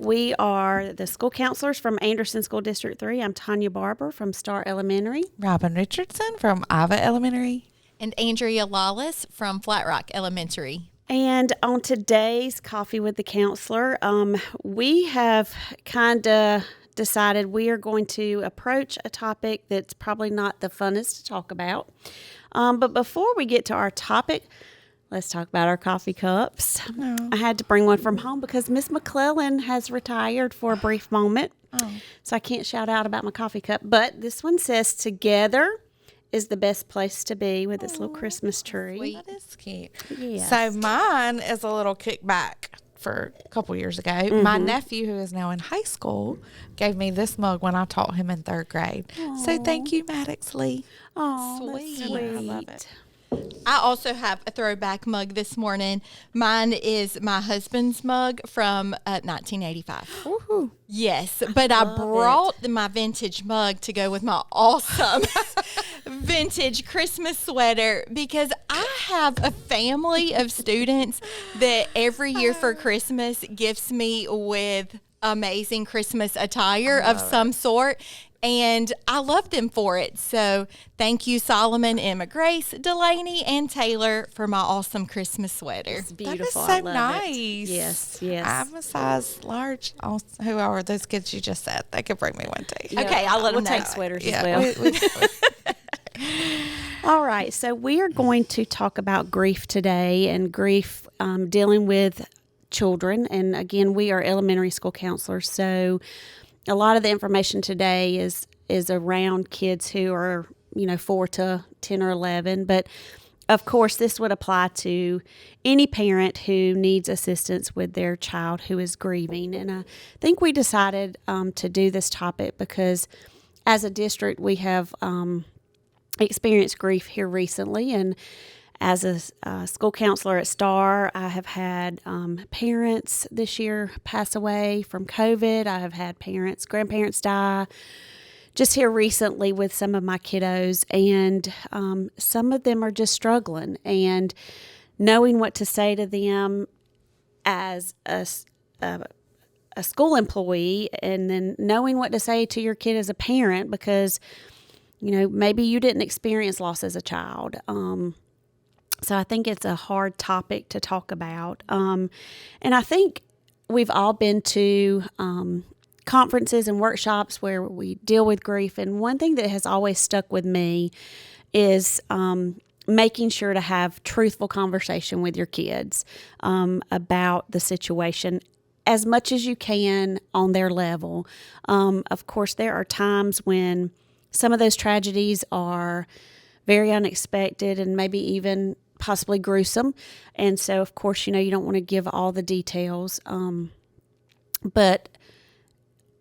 We are the school counselors from Anderson School District 3. I'm Tanya Barber from Star Elementary. Robin Richardson from Ava Elementary. And Andrea Lawless from Flat Rock Elementary. And on today's Coffee with the Counselor, we have kind of decided we are going to approach a topic that's probably not the funnest to talk about. But before we get to our topic, let's talk about our coffee cups. Oh. I had to bring one from home because Miss McClellan has retired for a brief moment. Oh. So I can't shout out about my coffee cup. But this one says, "Together is the best place to be," with this little Christmas tree. Sweet. That is cute. Yes. So mine is a little kickback for a couple years ago. Mm-hmm. My nephew, who is now in high school, gave me this mug when I taught him in 3rd grade. Aww. So thank you, Maddox Lee. Oh, sweet. I love it. I also have a throwback mug this morning. Mine is my husband's mug from 1985. Woo-hoo. Yes, but I brought my vintage mug to go with my awesome vintage Christmas sweater because I have a family of students that every year for Christmas gifts me with amazing Christmas attire of some sort. And I love them for it. So thank you, Solomon, Emma Grace, Delaney, and Taylor for my awesome Christmas sweater. It's beautiful. That is so I love nice. It. Yes, yes. I'm a size large. Who are those kids you just said? They could bring me one too. Yeah. Okay, I'll let them know. We'll take sweaters as well. All right, so we are going to talk about grief today, and grief dealing with children. And again, we are elementary school counselors, so a lot of the information today is around kids who are, 4 to 10 or 11. But, of course, this would apply to any parent who needs assistance with their child who is grieving. And I think we decided to do this topic because as a district, we have experienced grief here recently. And as a school counselor at Star, I have had parents this year pass away from COVID. I have had grandparents die just here recently with some of my kiddos. And some of them are just struggling. And knowing what to say to them as a school employee, and then knowing what to say to your kid as a parent, because, maybe you didn't experience loss as a child. So I think it's a hard topic to talk about. And I think we've all been to conferences and workshops where we deal with grief. And one thing that has always stuck with me is making sure to have truthful conversation with your kids about the situation as much as you can on their level. Of course, there are times when some of those tragedies are very unexpected and maybe even possibly gruesome. And so, of course, you don't want to give all the details, but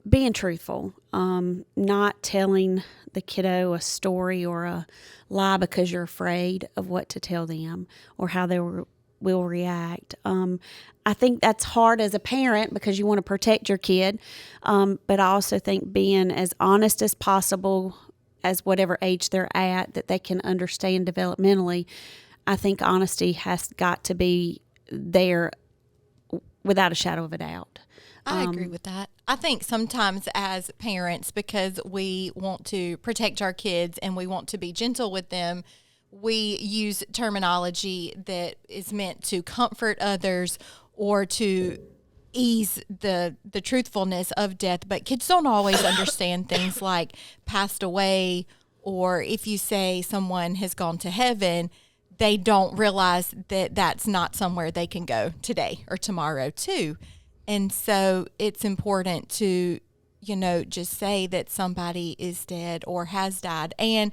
being truthful, not telling the kiddo a story or a lie because you're afraid of what to tell them or how they will react. I think that's hard as a parent because you want to protect your kid. But I also think being as honest as possible as whatever age they're at, that they can understand developmentally. I think honesty has got to be there without a shadow of a doubt. I agree with that. I think sometimes as parents, because we want to protect our kids and we want to be gentle with them, we use terminology that is meant to comfort others or to ease the truthfulness of death. But kids don't always understand things like passed away, or if you say someone has gone to heaven, they don't realize that that's not somewhere they can go today or tomorrow too. And so it's important to, just say that somebody is dead or has died and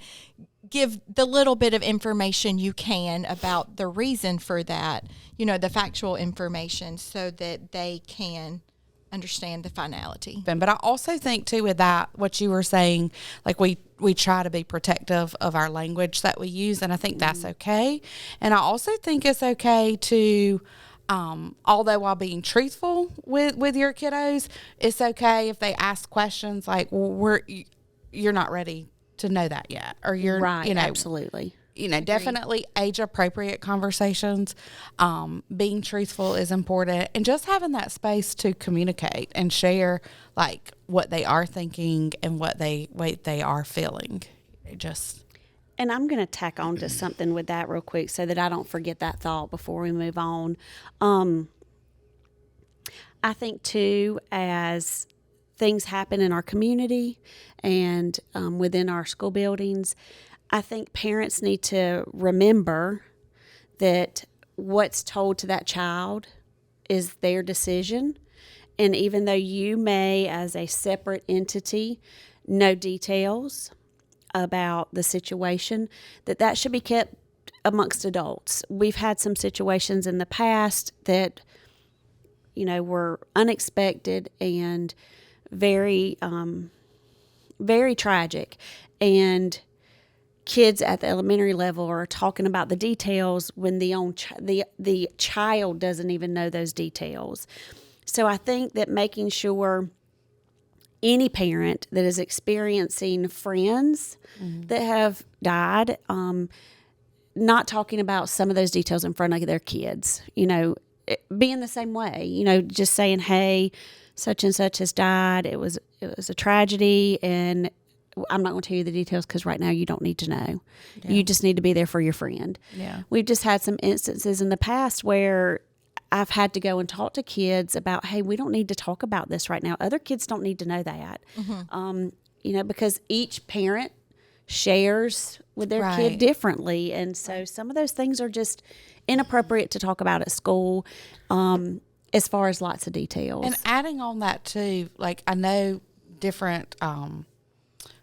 give the little bit of information you can about the reason for that, the factual information, so that they can understand the finality. But I also think too with that, what you were saying, like we try to be protective of our language that we use, and I think that's okay. And I also think it's okay to, although while being truthful with your kiddos, it's okay if they ask questions like, well, you're not ready to know that yet, or you're right, absolutely. definitely age appropriate conversations. Being truthful is important, and just having that space to communicate and share like what they are thinking and what they are feeling. And I'm going to tack on to something with that real quick so that I don't forget that thought before we move on. I think, too, as things happen in our community and within our school buildings, I think parents need to remember that what's told to that child is their decision. And even though you may, as a separate entity, know details about the situation, that should be kept amongst adults. We've had some situations in the past that, were unexpected and very, very tragic. And kids at the elementary level are talking about the details when the child doesn't even know those details. So I think that making sure any parent that is experiencing friends that have died, not talking about some of those details in front of their kids, being the same way, just saying, hey, such and such has died. It was a tragedy, and I'm not going to tell you the details because right now you don't need to know. Yeah. You just need to be there for your friend. Yeah. We've just had some instances in the past where I've had to go and talk to kids about, hey, we don't need to talk about this right now. Other kids don't need to know that, because each parent shares with their kid differently. And so some of those things are just inappropriate to talk about at school, as far as lots of details. And adding on that too, like I know different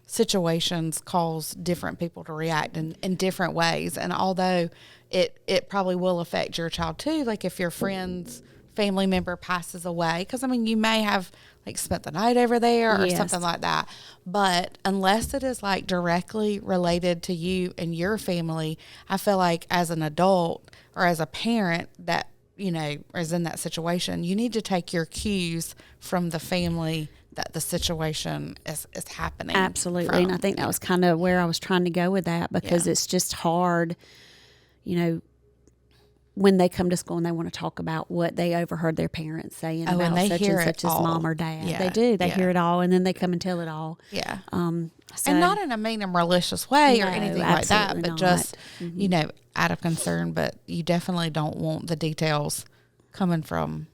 situations cause different people to react in different ways. And although it probably will affect your child too, like if your friend's family member passes away, because you may have like spent the night over there or something like that. But unless it is like directly related to you and your family, I feel like as an adult or as a parent that, is in that situation, you need to take your cues from the family that the situation is happening. Absolutely. And I think that was kind of where I was trying to go with that, because it's just hard, when they come to school and they want to talk about what they overheard their parents saying about such and such as mom or dad. Yeah. They do. They hear it all, and then they come and tell it all. Yeah. And not in a mean and malicious way or anything like that, but just, out of concern. But you definitely don't want the details coming from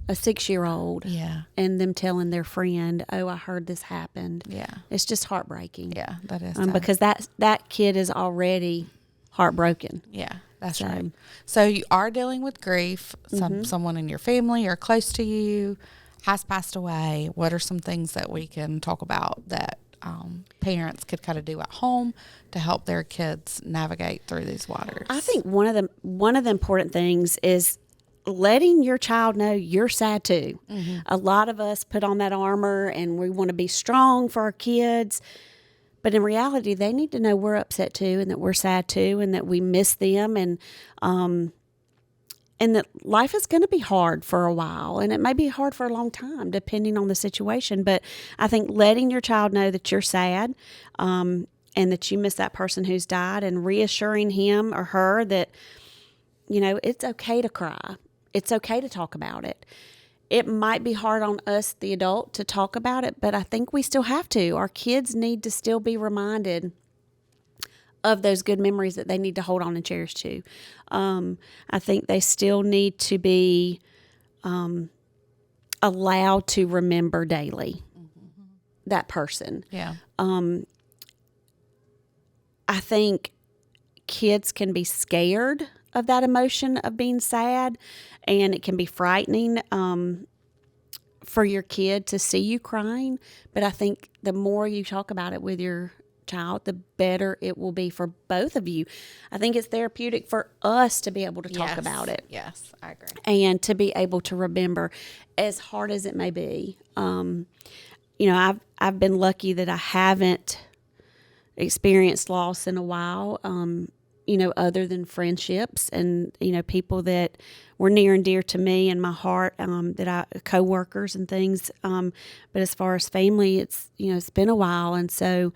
a 6-year-old, and them telling their friend, "Oh, I heard this happened." Yeah, it's just heartbreaking. Yeah, that is because that kid is already heartbroken. Yeah, that's right. So you are dealing with grief. Someone in your family or close to you has passed away. What are some things that we can talk about that parents could kind of do at home to help their kids navigate through these waters? I think one of the important things is letting your child know you're sad too. A lot of us put on that armor and we want to be strong for our kids, but in reality, they need to know we're upset too, and that we're sad too, and that we miss them, and that life is going to be hard for a while, and it may be hard for a long time, depending on the situation. But I think letting your child know that you're sad, and that you miss that person who's died, and reassuring him or her that, it's okay to cry. It's okay to talk about it. It might be hard on us, the adult, to talk about it, but I think we still have to. Our kids need to still be reminded of those good memories that they need to hold on and cherish too. I think they still need to be allowed to remember daily that person. Yeah. I think kids can be scared of that emotion of being sad, and it can be frightening for your kid to see you crying. But I think the more you talk about it with your child, the better it will be for both of you. I think it's therapeutic for us to be able to talk about it. Yes, I agree. And to be able to remember, as hard as it may be. I've been lucky that I haven't experienced loss in a while, other than friendships and, people that were near and dear to me and my heart, coworkers and things. But as far as family, it's been a while. And so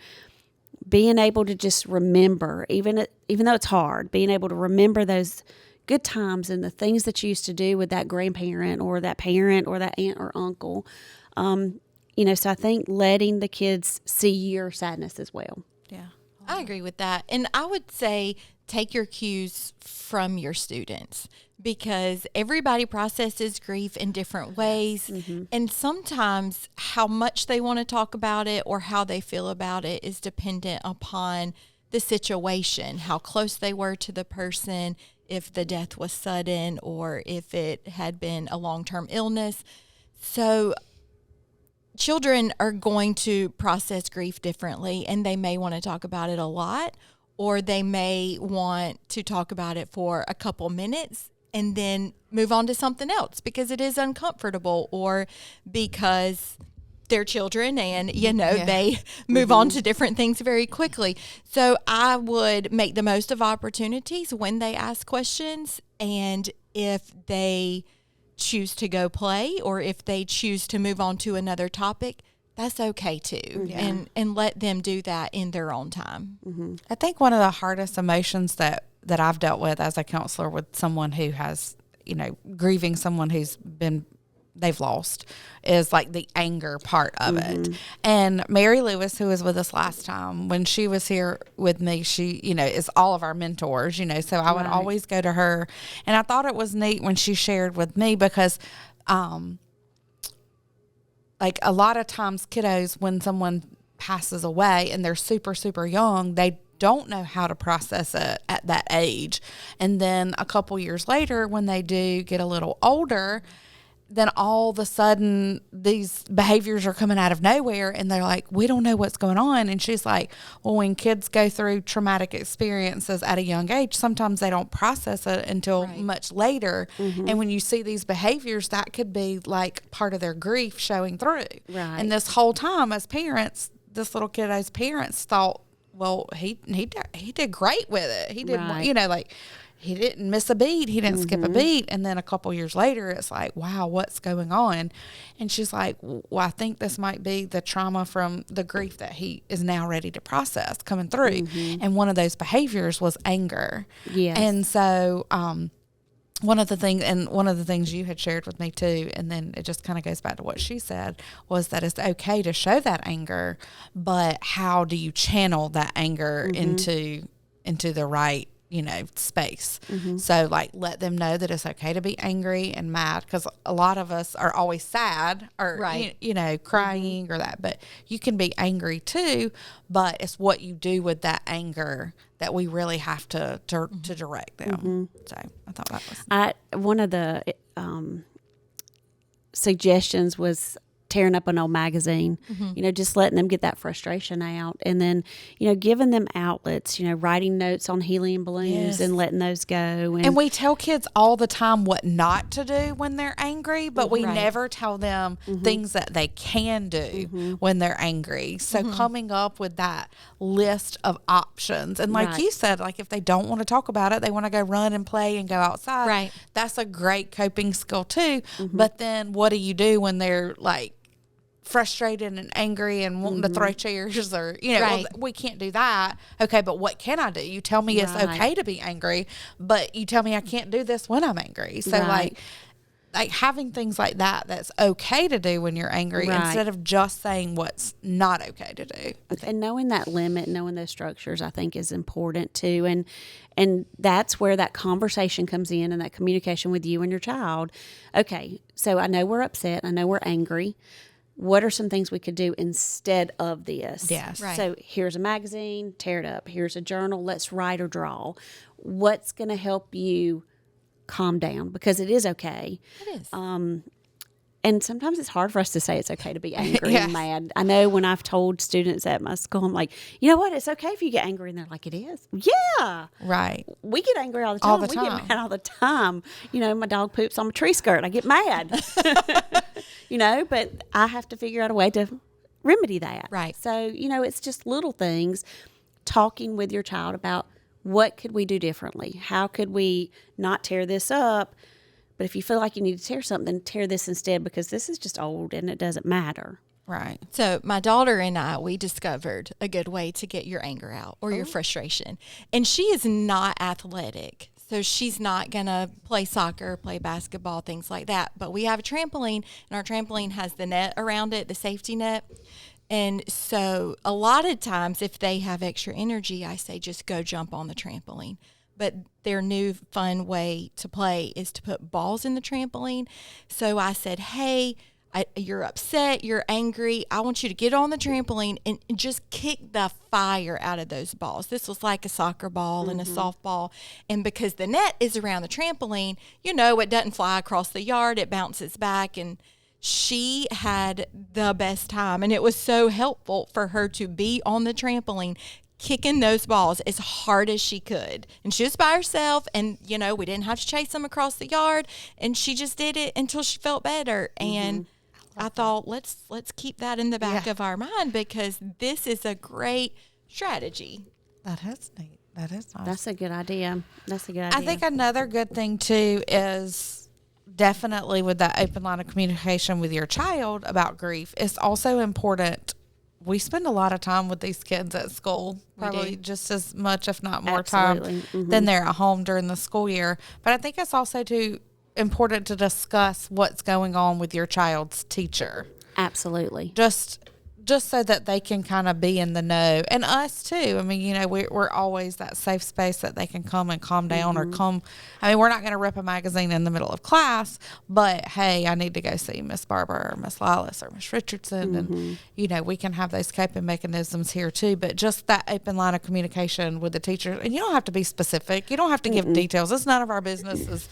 being able to just remember, even though it's hard, being able to remember those good times and the things that you used to do with that grandparent or that parent or that aunt or uncle. So I think letting the kids see your sadness as well. Yeah. I agree with that. And I would say take your cues from your students, because everybody processes grief in different ways. And sometimes how much they want to talk about it or how they feel about it is dependent upon the situation, how close they were to the person, if the death was sudden or if it had been a long-term illness. So children are going to process grief differently, and they may want to talk about it a lot, or they may want to talk about it for a couple minutes and then move on to something else because it is uncomfortable, or because they're children and, they move on to different things very quickly. So I would make the most of opportunities when they ask questions, and if they choose to go play or if they choose to move on to another topic, that's okay too. And let them do that in their own time. I think one of the hardest emotions that I've dealt with as a counselor with someone who has, grieving someone they've lost, is like the anger part of it. And Mary Lewis, who was with us last time, when she was here with me, she, is all of our mentors, so I would always go to her. And I thought it was neat when she shared with me because, like a lot of times kiddos, when someone passes away and they're super, super young, they don't know how to process it at that age. And then a couple years later, when they do get a little older, then all of a sudden these behaviors are coming out of nowhere and they're like, we don't know what's going on. And she's like, well, when kids go through traumatic experiences at a young age, sometimes they don't process it until much later. And when you see these behaviors, that could be like part of their grief showing through. And this whole time as parents, this little kiddo's parents thought, well, he did great with it. He did, he didn't miss a beat. He didn't skip a beat. And then a couple years later, it's like, wow, what's going on? And she's like, well, I think this might be the trauma from the grief that he is now ready to process coming through. And one of those behaviors was anger. Yes. And so, one of the things you had shared with me too, and then it just kind of goes back to what she said, was that it's okay to show that anger, but how do you channel that anger into the right, space. So like, let them know that it's okay to be angry and mad, because a lot of us are always sad or, crying or that, but you can be angry too, but it's what you do with that anger that we really have to direct them. So I thought that was... One of the suggestions was tearing up an old magazine, just letting them get that frustration out, and then, giving them outlets, writing notes on helium balloons and letting those go. And we tell kids all the time what not to do when they're angry, but we never tell them things that they can do when they're angry. So coming up with that list of options, and like you said, like if they don't want to talk about it, they want to go run and play and go outside. That's a great coping skill too. But then what do you do when they're like frustrated and angry and wanting to throw chairs or, well, we can't do that. Okay, but what can I do? You tell me it's okay to be angry, but you tell me I can't do this when I'm angry. So like having things like that, that's okay to do when you're angry instead of just saying what's not okay to do. And knowing that limit, knowing those structures, I think is important too. And that's where that conversation comes in and that communication with you and your child. Okay, so I know we're upset. I know we're angry. What are some things we could do instead of this? Yes. So here's a magazine, tear it up. Here's a journal, let's write or draw. What's going to help you calm down? Because it is okay. It is. And sometimes it's hard for us to say it's okay to be angry and mad. I know when I've told students at my school, I'm like, you know what? It's okay if you get angry. And they're like, it is. Yeah. Right. We get angry all the time. We get mad all the time. My dog poops on my tree skirt. I get mad. But I have to figure out a way to remedy that. Right. So, it's just little things. Talking with your child about what could we do differently? How could we not tear this up? But if you feel like you need to tear something, tear this instead, because this is just old and it doesn't matter. Right. So my daughter and I, we discovered a good way to get your anger out or your frustration. And she is not athletic. So she's not going to play soccer, play basketball, things like that. But we have a trampoline, and our trampoline has the net around it, the safety net. And so a lot of times if they have extra energy, I say just go jump on the trampoline. But their new fun way to play is to put balls in the trampoline. So I said, hey, you're upset, you're angry. I want you to get on the trampoline and just kick the fire out of those balls. This was like a soccer ball and a softball. And because the net is around the trampoline, it doesn't fly across the yard. It bounces back. And she had the best time. And it was so helpful for her to be on the trampoline kicking those balls as hard as she could. And she was by herself, and we didn't have to chase them across the yard, and she just did it until she felt better. And I thought, let's keep that in the back of our mind, because this is a great strategy. That is neat. That is nice. That's a good idea. I think another good thing too is definitely with that open line of communication with your child about grief. It's also important. We spend a lot of time with these kids at school, probably just as much, if not more time than they're at home during the school year. But I think it's also too important to discuss what's going on with your child's teacher. Absolutely. Just so that they can kind of be in the know, and us too. I mean, we're always that safe space that they can come and calm down or come. I mean, we're not going to rip a magazine in the middle of class, but hey, I need to go see Miss Barbara or Miss Lilas or Miss Richardson, and we can have those coping mechanisms here too. But just that open line of communication with the teacher, and you don't have to be specific. You don't have to give details. It's none of our business as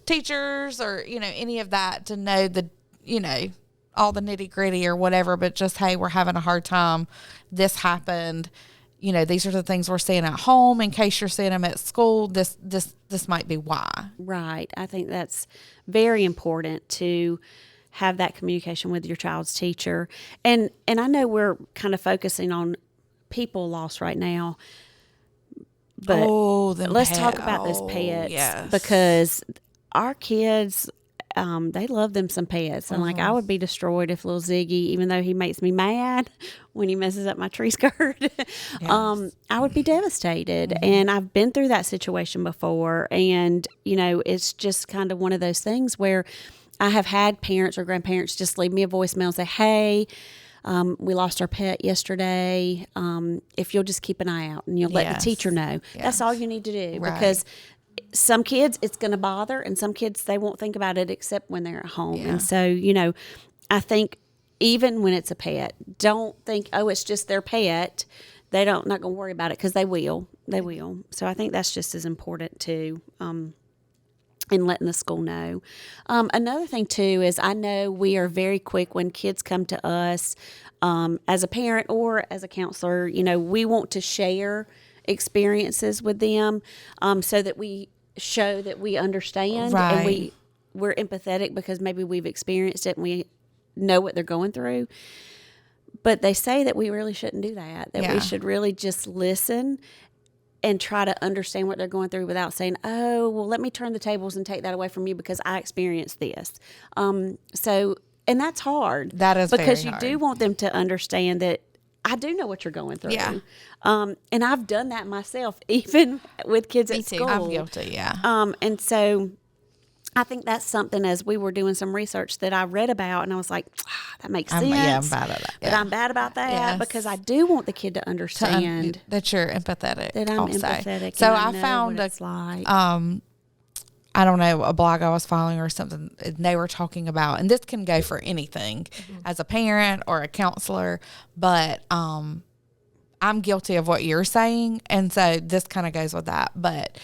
teachers or any of that to know all the nitty gritty or whatever, but just, hey, we're having a hard time. This happened. These are the things we're seeing at home. In case you're seeing them at school, this might be why. Right. I think that's very important to have that communication with your child's teacher. And I know we're kind of focusing on people loss right now, but let's talk about those pets, because our kids, they love them some pets. And I would be destroyed if little Ziggy, even though he makes me mad when he messes up my tree skirt, I would be devastated. And I've been through that situation before. And, it's just kind of one of those things where I have had parents or grandparents just leave me a voicemail and say, hey, we lost our pet yesterday. If you'll just keep an eye out and you'll let the teacher know. That's all you need to do. Right. Because some kids it's going to bother, and some kids they won't think about it except when they're at home. And so, I think even when it's a pet, don't think, oh, it's just their pet. They not going to worry about it, because they will. So I think that's just as important too. In letting the school know. Another thing too is I know we are very quick when kids come to us as a parent or as a counselor. We want to share experiences with them so that we show that we understand and we're empathetic, because maybe we've experienced it and we know what they're going through. But they say that we really shouldn't do that, we should really just listen and try to understand what they're going through without saying, oh, well, let me turn the tables and take that away from you because I experienced this. And that's hard. That is because very you hard. do want them to understand that I do know what you're going through. Yeah. And I've done that myself, even with kids at school. I'm guilty, yeah. And so I think that's something, as we were doing some research, that I read about, and I was like, that makes sense. I'm bad at that. But I'm bad about that because I do want the kid to understand that you're empathetic. that I'm empathetic. So and I know found what it's like. I don't know, a blog I was following or something, and they were talking about, and this can go for anything as a parent or a counselor, but I'm guilty of what you're saying, and so this kind of goes with that. But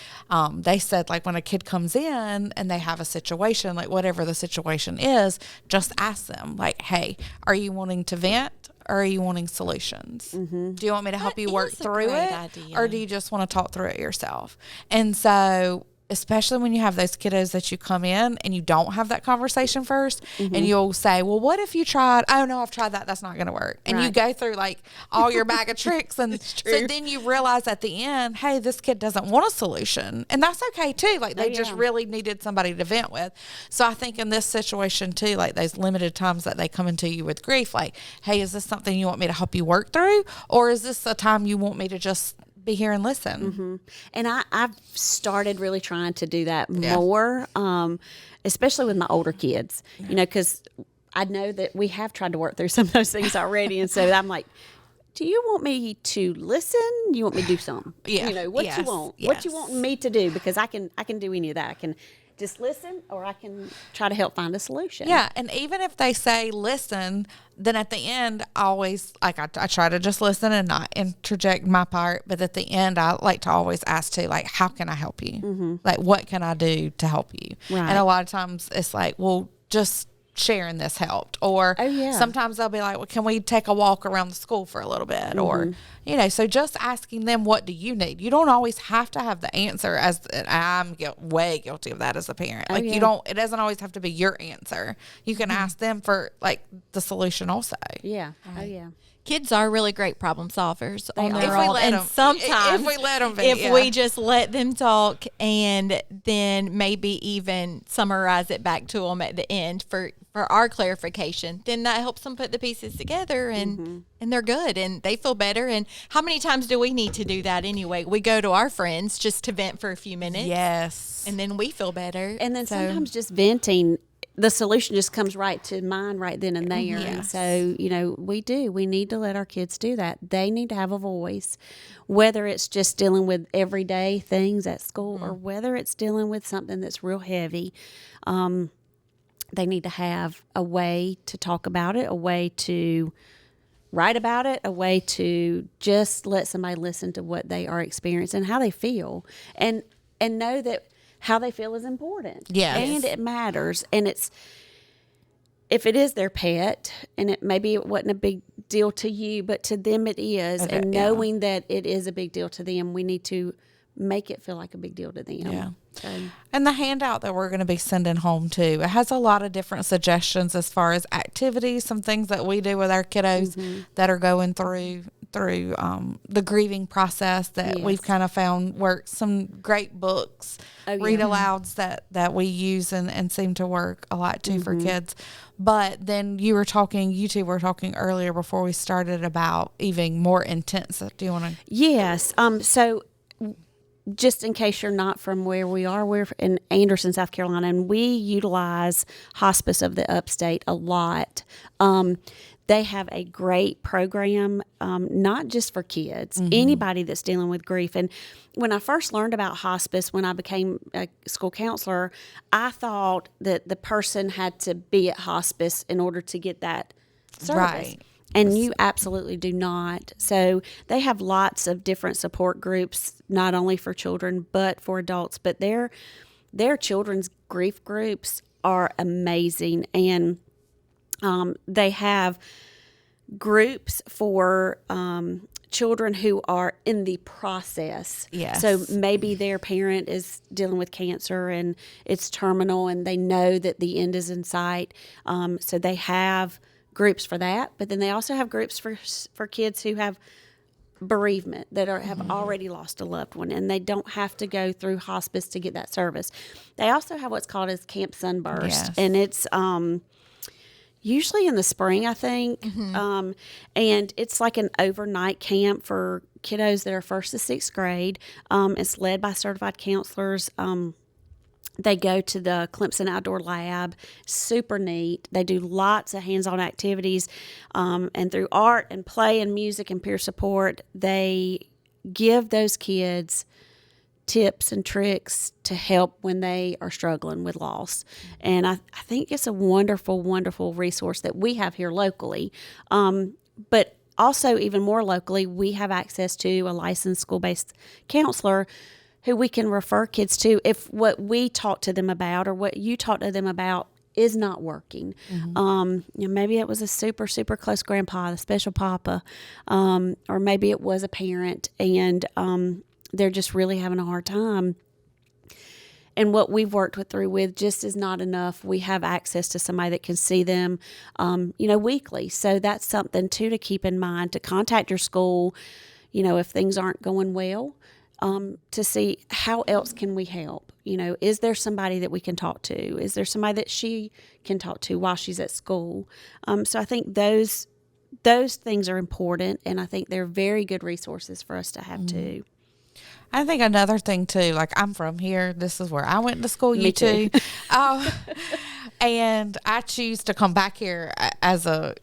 they said, like, when a kid comes in and they have a situation, like whatever the situation is, just ask them, like, hey, are you wanting to vent? Or are you wanting solutions? Do you want me to help you work through it? Idea. Or do you just want to talk through it yourself? And so especially when you have those kiddos that you come in and you don't have that conversation first, and you'll say, well, what if you tried? Oh no, I've tried that. That's not going to work. And you go through like all your bag of tricks. And so then you realize at the end, hey, this kid doesn't want a solution, and that's okay too. Like they just really needed somebody to vent with. So I think in this situation too, like those limited times that they come into you with grief, like, hey, is this something you want me to help you work through? Or is this a time you want me to just be here and listen? And I've started really trying to do that more, especially with my older kids, you know, because I know that we have tried to work through some of those things already. And so I'm like, do you want me to listen? You want me to do something? Yeah. You know, what you want? What you want me to do? Because I can do any of that. I can just listen, or I can try to help find a solution. Yeah, and even if they say listen, then at the end, I always, like, I try to just listen and not interject my part. But at the end, I like to always ask too, like, how can I help you? Like, what can I do to help you? Right. And a lot of times it's like, well, just sharing this helped. Or sometimes they'll be like, well, can we take a walk around the school for a little bit? Or, you know, so just asking them, what do you need? You don't always have to have the answer. I'm way guilty of that as a parent. Like you don't, it doesn't always have to be your answer. You can ask them for like the solution also. Yeah. Right. Oh yeah. Kids are really great problem solvers on If their we own. let And them- sometimes if we let them be, if we just let them talk and then maybe even summarize it back to them at the end for our clarification, then that helps them put the pieces together and they're good and they feel better. And how many times do we need to do that anyway? We go to our friends just to vent for a few minutes. Yes. And then we feel better. And then sometimes just venting, the solution just comes right to mind right then and there. Yes. And so, you know, we need to let our kids do that. They need to have a voice, whether it's just dealing with everyday things at school or whether it's dealing with something that's real heavy. They need to have a way to talk about it, a way to write about it, a way to just let somebody listen to what they are experiencing and how they feel, and know that how they feel is important. Yes. And it matters. And it's, if it is their pet, and maybe it wasn't a big deal to you, but to them it is. Okay, And knowing that it is a big deal to them, we need to make it feel like a big deal to them. Yeah. So, And the handout that we're going to be sending home too, it has a lot of different suggestions as far as activities, some things that we do with our kiddos that are going through the grieving process that we've kind of found works. Some great books, read alouds that we use and seem to work a lot too for kids. But then you two were talking earlier before we started about even more intense. Do you want to? yes. So just in case you're not from where we are, we're in Anderson, South Carolina, and we utilize Hospice of the Upstate a lot. They have a great program, not just for kids, anybody that's dealing with grief. And when I first learned about hospice, when I became a school counselor, I thought that the person had to be at hospice in order to get that service. Right. And you absolutely do not. So they have lots of different support groups, not only for children, but for adults. But their children's grief groups are amazing. And they have groups for children who are in the process. Yes. So maybe their parent is dealing with cancer and it's terminal and they know that the end is in sight. So they have groups for that, but then they also have groups for kids who have bereavement that have already lost a loved one, and they don't have to go through hospice to get that service. They also have what's called as Camp Sunburst, and it's usually in the spring, I think, and it's like an overnight camp for kiddos that are 1st to 6th grade. It's led by certified counselors. They go to the Clemson Outdoor Lab. Super neat. They do lots of hands-on activities. And through art and play and music and peer support, they give those kids tips and tricks to help when they are struggling with loss. And I think it's a wonderful, wonderful resource that we have here locally. But also, even more locally, we have access to a licensed school-based counselor who we can refer kids to if what we talk to them about or what you talk to them about is not working. Maybe it was a super, super close grandpa, a special papa, or maybe it was a parent and they're just really having a hard time. and what we've worked through with just is not enough. We have access to somebody that can see them, weekly. So that's something too to keep in mind, to contact your school, if things aren't going well, to see how else can we help. Is there somebody that we can talk to? Is there somebody that she can talk to while she's at school? So I think those things are important, and I think they're very good resources for us to have too. I think another thing too, like I'm from here. This is where I went to school. Me You too. And I choose to come back here as a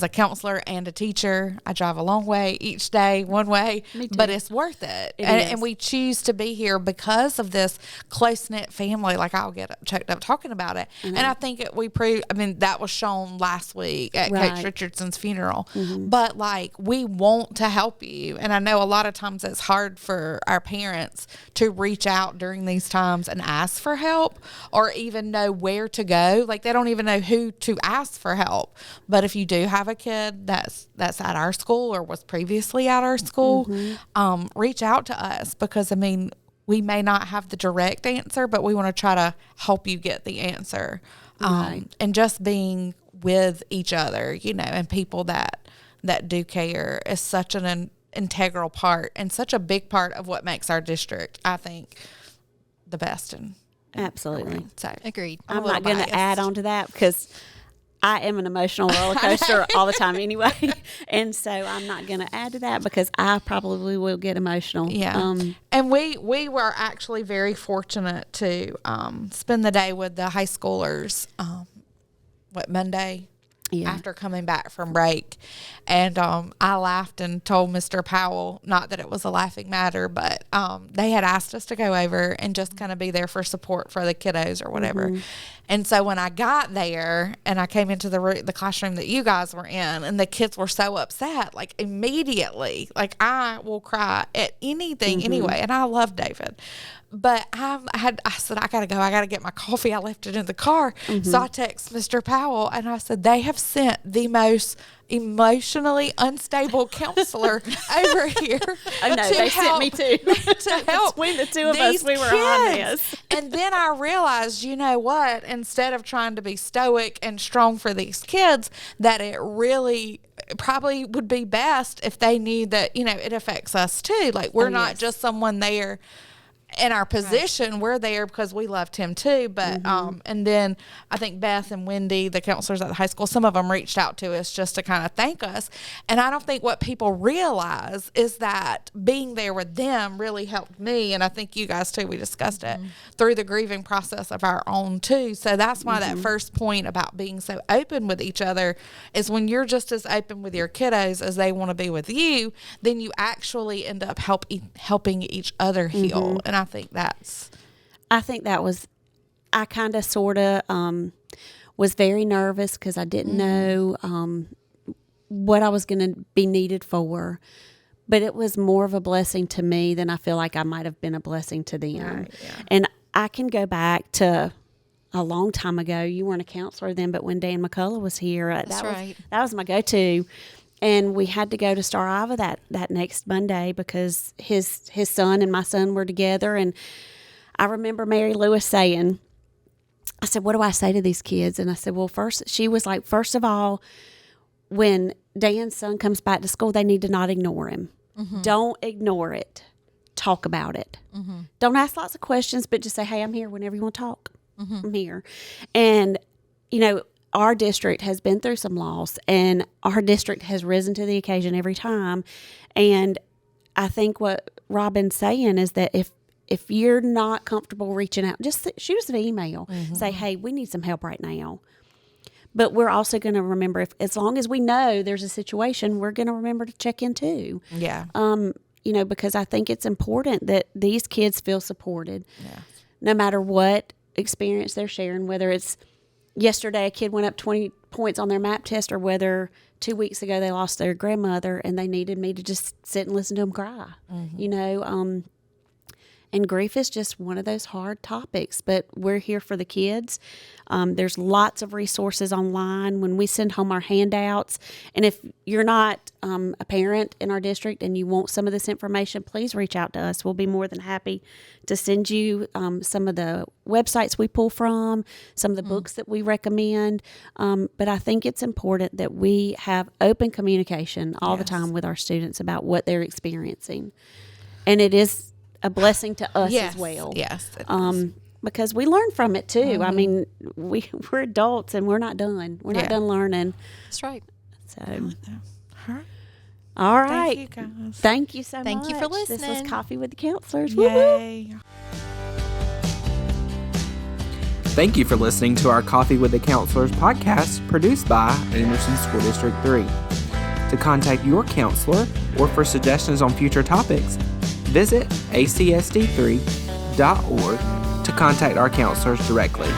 counselor and a teacher. I drive a long way each day, one way, but it's worth it. And we choose to be here because of this close-knit family. Like, I'll get choked up talking about it. Mm-hmm. And I think that was shown last week at Coach Richardson's funeral. Mm-hmm. But, we want to help you. And I know a lot of times it's hard for our parents to reach out during these times and ask for help, or even know where to go. Like, they don't even know who to ask for help. But if you do have a kid that's at our school or was previously at our school, reach out to us, because we may not have the direct answer, but we want to try to help you get the answer. And just being with each other, and people that do care is such an integral part and such a big part of what makes our district, I think, the best. Absolutely. So agreed. I'm not going to add on to that, because I am an emotional roller coaster all the time anyway. And so I'm not going to add to that, because I probably will get emotional. Yeah. And we were actually very fortunate to spend the day with the high schoolers, Monday? Yeah. After coming back from break. And I laughed and told Mr. Powell, not that it was a laughing matter, but they had asked us to go over and just kind of be there for support for the kiddos or whatever. Mm-hmm. And so when I got there and I came into the classroom that you guys were in, and the kids were so upset, immediately, I will cry at anything anyway. And I love David. But I said, I got to go. I got to get my coffee. I left it in the car. Mm-hmm. So I text Mr. Powell, and I said, they have sent the most emotionally unstable counselor over here. Oh, no, they sent me too. To help. Between the two of us, we were on this. And then I realized, you know what? Instead of trying to be stoic and strong for these kids, that it really probably would be best if they knew that, it affects us too. We're not just someone there in our position. Right. We're there because we loved him too. But and then I think Beth and Wendy, the counselors at the high school, some of them reached out to us just to kind of thank us. And I don't think what people realize is that being there with them really helped me, and I think you guys too, we discussed it, through the grieving process of our own too. So that's why that first point about being so open with each other is, when you're just as open with your kiddos as they want to be with you, then you actually end up helping each other heal. And I think that was, I kind of sort of was very nervous, because I didn't know what I was going to be needed for. But it was more of a blessing to me than I feel like I might have been a blessing to them. Right, yeah. And I can go back to a long time ago. You weren't a counselor then, but when Dan McCullough was here, that was my go-to. And we had to go to Star Ava that next Monday, because his son and my son were together. And I remember Mary Lewis saying, I said, what do I say to these kids? And I said, well, she was like, first of all, when Dan's son comes back to school, they need to not ignore him. Mm-hmm. Don't ignore it. Talk about it. Mm-hmm. Don't ask lots of questions, but just say, hey, I'm here whenever you want to talk. Mm-hmm. I'm here. And, our district has been through some loss, and our district has risen to the occasion every time. And I think what Robin's saying is that if you're not comfortable reaching out, just shoot us an email. Mm-hmm. Say, hey, we need some help right now. But we're also going to remember, as long as we know there's a situation, we're going to remember to check in too. Yeah. Because I think it's important that these kids feel supported. Yeah. No matter what experience they're sharing, whether it's yesterday a kid went up 20 points on their MAP test, or whether 2 weeks ago they lost their grandmother and they needed me to just sit and listen to them cry, And grief is just one of those hard topics, but we're here for the kids. There's lots of resources online when we send home our handouts. And if you're not a parent in our district and you want some of this information, please reach out to us. We'll be more than happy to send you some of the websites we pull from, some of the books that we recommend. But I think it's important that we have open communication all the time with our students about what they're experiencing. And it is a blessing to us as well. Yes. Because we learn from it too. I mean, we're adults and we're not done. We're not done learning. That's right. So, all right. Thank you, guys. Thank you so much. Thank you for This listening. was Coffee with the Counselors. Woo-woo. Yay. Thank you for listening to our Coffee with the Counselors podcast produced by Anderson School District 3. To contact your counselor or for suggestions on future topics, visit acsd3.org to contact our counselors directly.